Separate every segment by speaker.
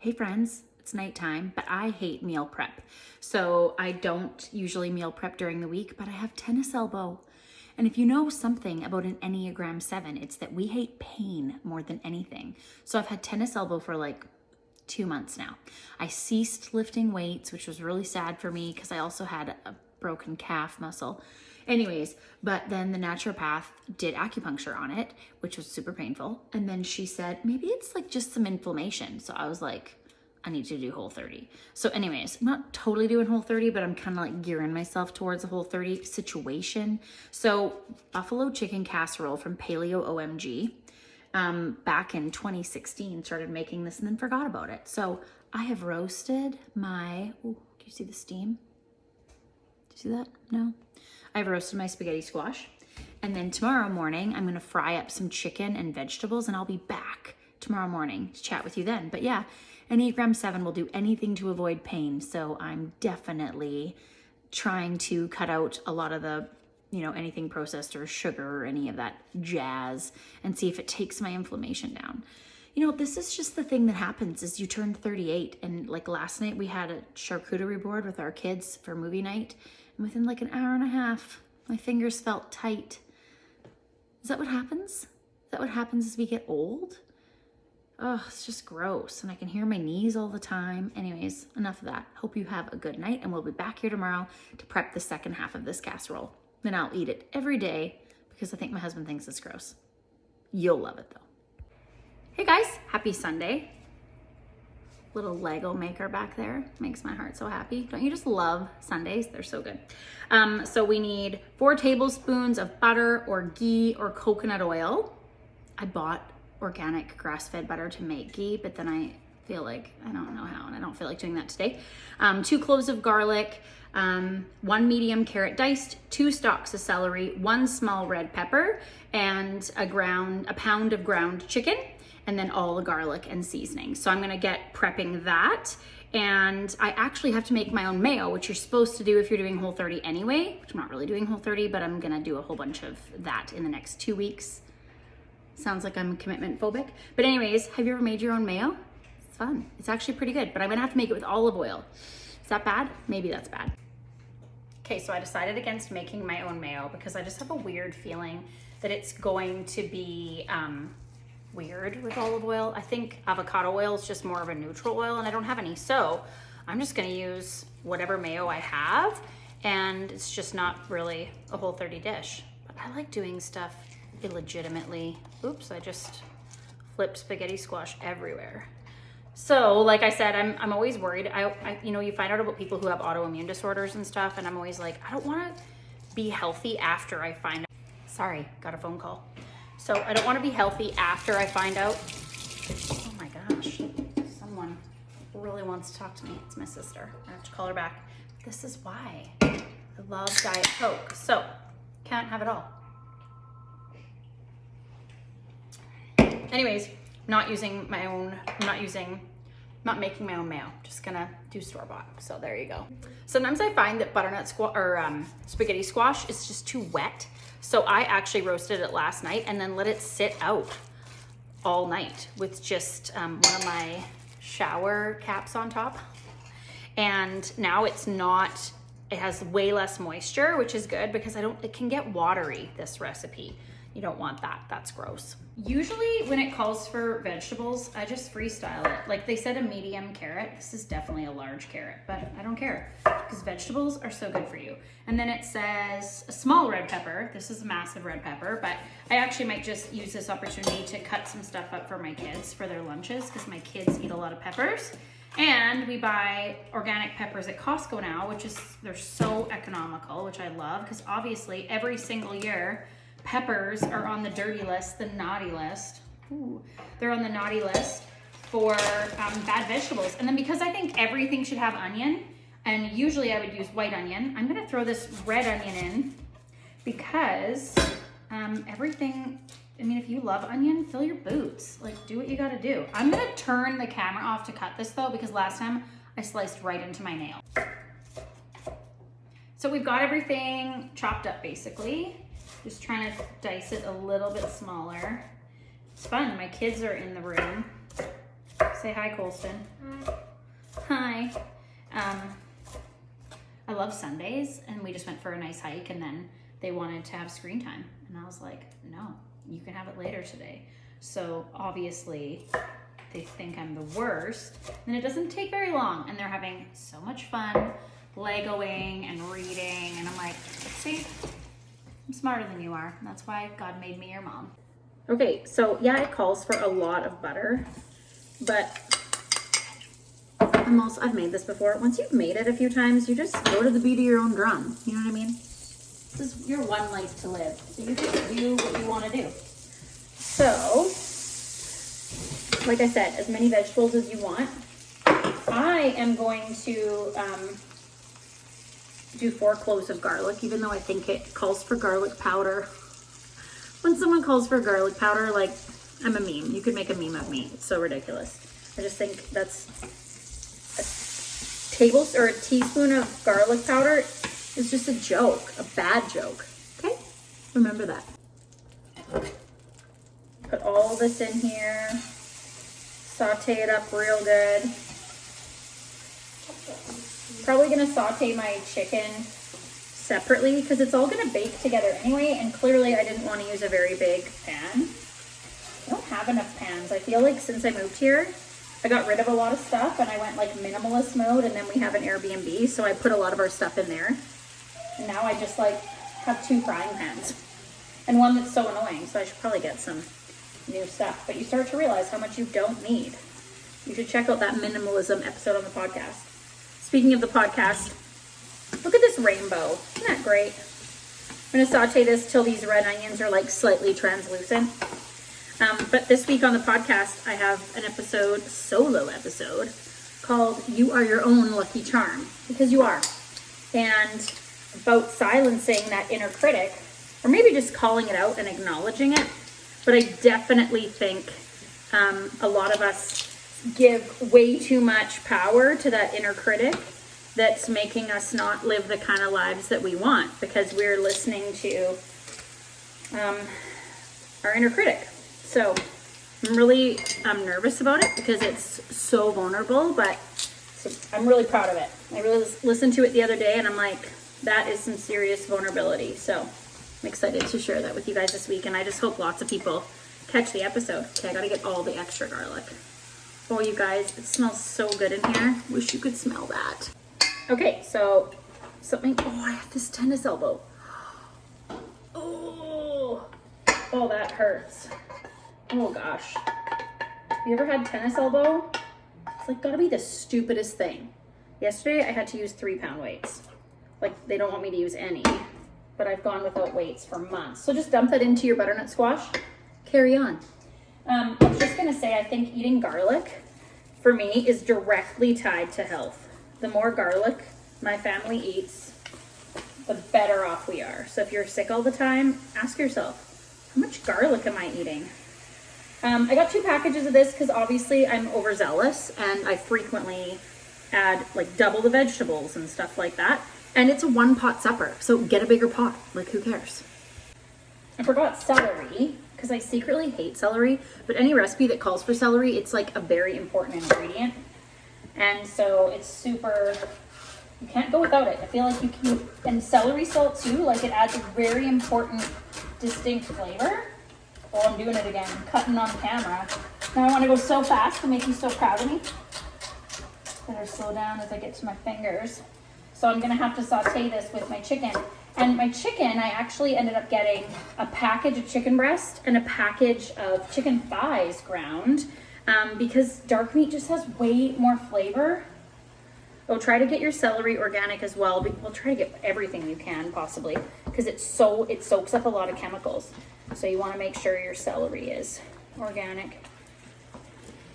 Speaker 1: Hey friends, it's nighttime, but I hate meal prep. So I don't usually meal prep during the week, but I have tennis elbow. And if you know something about an Enneagram 7, it's that we hate pain more than anything. So I've had tennis elbow for like 2 months now. I ceased lifting weights, which was really sad for me because I also had a broken calf muscle. Anyways, but then the naturopath did acupuncture on it, which was super painful. And then she said, maybe it's like just some inflammation. So I was like, I need to do Whole30. So anyways, I'm not totally doing Whole30, but I'm kind of like gearing myself towards a Whole30 situation. So buffalo chicken casserole from Paleo OMG, back in 2016, started making this and then forgot about it. So I have roasted my, oh, do you see the steam? Do you see that? No? I've roasted my spaghetti squash. And then tomorrow morning, I'm gonna fry up some chicken and vegetables and I'll be back tomorrow morning to chat with you then. But yeah, Enneagram 7 will do anything to avoid pain. So I'm definitely trying to cut out a lot of the, anything processed or sugar or any of that jazz and see if it takes my inflammation down. This is just the thing that happens is you turn 38 and like last night we had a charcuterie board with our kids for movie night. And within like an hour and a half, my fingers felt tight. Is that what happens? Is that what happens as we get old? Oh, it's just gross. And I can hear my knees all the time. Anyways, enough of that. Hope you have a good night and we'll be back here tomorrow to prep the second half of this casserole. Then I'll eat it every day because I think my husband thinks it's gross. You'll love it though. Hey guys, happy Sunday. Little Lego maker back there makes my heart so happy. Don't you just love Sundays? They're so good. So we need 4 tablespoons of butter or ghee or coconut oil. I bought organic grass-fed butter to make ghee, but then I feel like I don't know how and I don't feel like doing that today. 2 cloves of garlic, 1 medium carrot diced, 2 stalks of celery, 1 small red pepper, and a pound of ground chicken, and then all the garlic and seasoning. So I'm gonna get prepping that. And I actually have to make my own mayo, which you're supposed to do if you're doing Whole30 anyway, which I'm not really doing Whole30, but I'm gonna do a whole bunch of that in the next 2 weeks. Sounds like I'm commitment phobic. But anyways, have you ever made your own mayo? It's fun. It's actually pretty good, but I'm gonna have to make it with olive oil. Is that bad? Maybe that's bad. Okay, so I decided against making my own mayo because I just have a weird feeling that it's going to be weird with olive oil. I think avocado oil is just more of a neutral oil and I don't have any. So I'm just gonna use whatever mayo I have and it's just not really a Whole30 dish. But I like doing stuff illegitimately. Oops, I just flipped spaghetti squash everywhere. So like I said, I'm always worried. You find out about people who have autoimmune disorders and stuff and I'm always like, I don't wanna be healthy after I find out. Sorry, got a phone call. So I don't want to be healthy after I find out. Oh my gosh, someone really wants to talk to me. It's my sister. I have to call her back. This is why I love Diet Coke. So can't have it all. Anyways, not making my own mayo. Just gonna do store-bought. So there you go. Sometimes I find that butternut spaghetti squash is just too wet. So I actually roasted it last night and then let it sit out all night with just one of my shower caps on top. And now it has way less moisture, which is good because it can get watery, this recipe. You don't want that, that's gross. Usually when it calls for vegetables, I just freestyle it. Like they said a medium carrot, this is definitely a large carrot, but I don't care because vegetables are so good for you. And then it says a small red pepper. This is a massive red pepper, but I actually might just use this opportunity to cut some stuff up for my kids for their lunches because my kids eat a lot of peppers. And we buy organic peppers at Costco now, they're so economical, which I love because obviously every single year, peppers are on the dirty list, the naughty list. Ooh, they're on the naughty list for bad vegetables. And then because I think everything should have onion, and usually I would use white onion, I'm gonna throw this red onion in because everything, if you love onion, fill your boots. Like, do what you gotta do. I'm gonna turn the camera off to cut this though, because last time I sliced right into my nail. So we've got everything chopped up basically. Just trying to dice it a little bit smaller. It's fun, my kids are in the room, so Say hi, Colston. Hi. I love Sundays, and we just went for a nice hike, and then they wanted to have screen time. And I was like, no, you can have it later today. So obviously they think I'm the worst. And it doesn't take very long, and they're having so much fun Legoing and reading. And I'm like, see, I'm smarter than you are. That's why God made me your mom. Okay, so yeah, it calls for a lot of butter, but I've made this before. Once you've made it a few times, you just go to the beat of your own drum. You know what I mean? This is your one life to live, so you can do what you want to do. So, like I said, as many vegetables as you want. I am going to do 4 cloves of garlic, even though I think it calls for garlic powder. When someone calls for garlic powder, like, I'm a meme. You could make a meme of me. It's so ridiculous. I just think that's a teaspoon of garlic powder is just a joke, a bad joke. Okay? Remember that. Put all this in here. Saute it up real good. Probably gonna saute my chicken separately because it's all gonna bake together anyway, and clearly I didn't want to use a very big pan. I don't have enough pans. I feel like since I moved here, I got rid of a lot of stuff and I went like minimalist mode, and then we have an Airbnb, so I put a lot of our stuff in there. And now I just like have 2 frying pans and one that's so annoying, so I should probably get some new stuff. But you start to realize how much you don't need. You should check out that minimalism episode on the podcast. Speaking of the podcast, look at this rainbow. Isn't that great? I'm gonna saute this till these red onions are like slightly translucent. But this week on the podcast, I have an episode, solo episode, called You Are Your Own Lucky Charm, because you are. And about silencing that inner critic, or maybe just calling it out and acknowledging it. But I definitely think a lot of us give way too much power to that inner critic that's making us not live the kind of lives that we want, because we're listening to our inner critic. So I'm nervous about it because it's so vulnerable, but I'm really proud of it. I really listened to it the other day and I'm like, that is some serious vulnerability. So I'm excited to share that with you guys this week, and I just hope lots of people catch the episode. Okay, I gotta get all the extra garlic. Oh, you guys, it smells so good in here. Wish you could smell that. Okay, so I have this tennis elbow. Oh, that hurts. Oh gosh. Have you ever had tennis elbow? It's like gotta be the stupidest thing. Yesterday I had to use 3-pound weights. Like, they don't want me to use any, but I've gone without weights for months. So just dump that into your butternut squash. Carry on. I was just gonna say, I think eating garlic for me is directly tied to health. The more garlic my family eats, the better off we are. So if you're sick all the time, ask yourself, how much garlic am I eating? I got 2 packages of this because obviously I'm overzealous and I frequently add like double the vegetables and stuff like that. And it's a 1-pot supper, so get a bigger pot. Like, who cares? I forgot celery because I secretly hate celery, but any recipe that calls for celery, it's like a very important ingredient. And so it's super, you can't go without it. I feel like you can, and celery salt too, like it adds a very important, distinct flavor. Oh, I'm doing it again. I'm cutting on camera. Now I want to go so fast to make you so proud of me. Better slow down as I get to my fingers. So I'm gonna have to saute this with my chicken. And my chicken, I actually ended up getting a package of chicken breast and a package of chicken thighs ground because dark meat just has way more flavor. Oh, try to get your celery organic as well. We'll try to get everything you can possibly because it soaks up a lot of chemicals. So you want to make sure your celery is organic.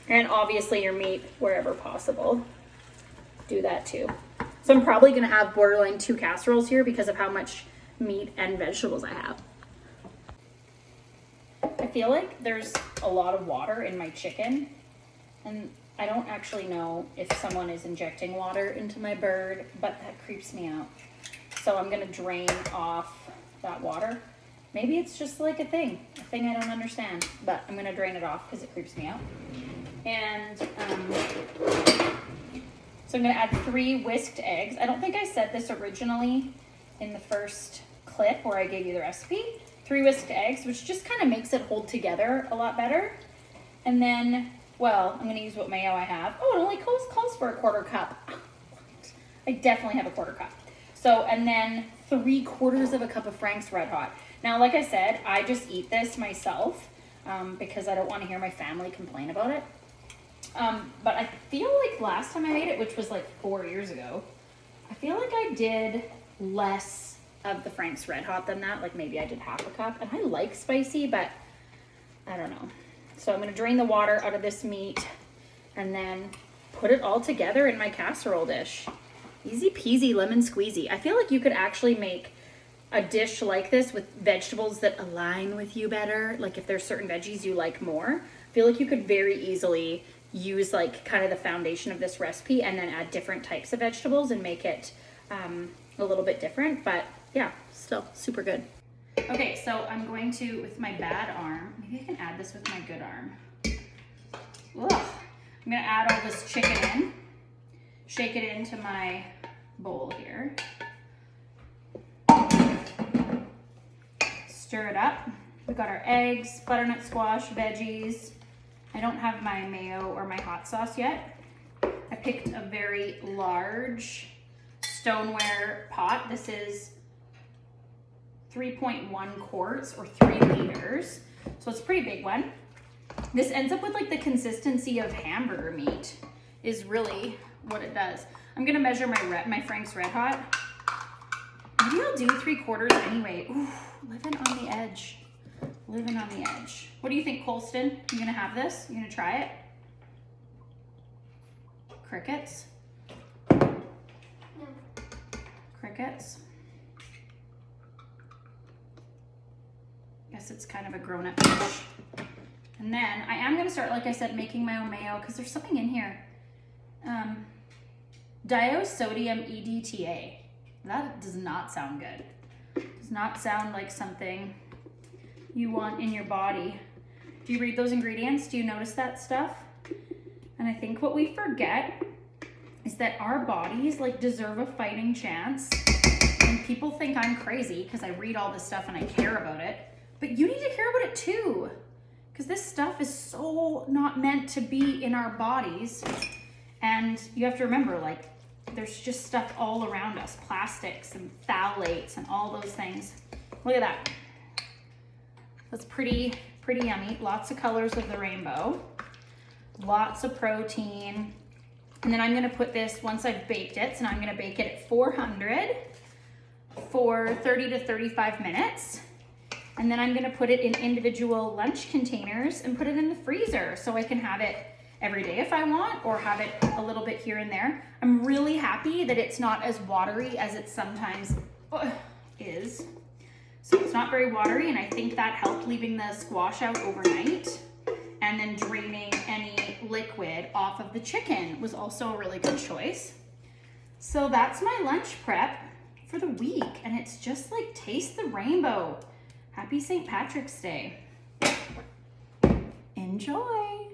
Speaker 1: And obviously your meat wherever possible. Do that too. So I'm probably going to have borderline 2 casseroles here because of how much meat and vegetables I have. I feel like there's a lot of water in my chicken, and I don't actually know if someone is injecting water into my bird, but that creeps me out. So I'm going to drain off that water. Maybe it's just like a thing I don't understand, but I'm going to drain it off because it creeps me out. And so I'm gonna add 3 whisked eggs. I don't think I said this originally in the first clip where I gave you the recipe. 3 whisked eggs, which just kind of makes it hold together a lot better. And then, well, I'm gonna use what mayo I have. Oh, it only calls for a 1/4 cup. I definitely have a 1/4 cup. So, and then 3/4 of a cup of Frank's Red Hot. Now, like I said, I just eat this myself because I don't want to hear my family complain about it. But I feel like last time I made it, which was like 4 years ago, I feel like I did less of the Frank's Red Hot than that. Like maybe I did 1/2 cup, and I like spicy, but I don't know. So I'm gonna drain the water out of this meat and then put it all together in my casserole dish. Easy peasy lemon squeezy. I feel like you could actually make a dish like this with vegetables that align with you better. Like if there's certain veggies you like more, I feel like you could very easily use like kind of the foundation of this recipe and then add different types of vegetables and make it a little bit different. But yeah, still super good. Okay, so I'm going to, with my bad arm, maybe I can add this with my good arm. Ugh. I'm gonna add all this chicken in, shake it into my bowl here. Stir it up. We got our eggs, butternut squash, veggies. I don't have my mayo or my hot sauce yet. I picked a very large stoneware pot. This is 3.1 quarts or 3 liters. So it's a pretty big one. This ends up with like the consistency of hamburger meat is really what it does. I'm gonna measure my Frank's Red Hot. Maybe I'll do 3/4 anyway. Ooh, living on the edge. Living on the edge. What do you think, Colston? You gonna have this? You gonna try it? Crickets? No. Crickets? Guess it's kind of a grown-up dish. And then I am gonna start, like I said, making my own mayo because there's something in here. Diosodium EDTA. That does not sound good. Does not sound like something you want in your body. Do you read those ingredients? Do you notice that stuff? And I think what we forget is that our bodies like deserve a fighting chance. And people think I'm crazy because I read all this stuff and I care about it. But you need to care about it too. Because this stuff is so not meant to be in our bodies. And you have to remember, like, there's just stuff all around us. Plastics and phthalates and all those things. Look at that. That's pretty yummy. Lots of colors of the rainbow. Lots of protein. And then I'm gonna put this, once I've baked it, so now I'm gonna bake it at 400 for 30 to 35 minutes. And then I'm gonna put it in individual lunch containers and put it in the freezer so I can have it every day if I want, or have it a little bit here and there. I'm really happy that it's not as watery as it sometimes is. So it's not very watery, and I think that helped leaving the squash out overnight and then draining any liquid off of the chicken was also a really good choice. So that's my lunch prep for the week, and it's just like taste the rainbow. Happy St. Patrick's Day. Enjoy.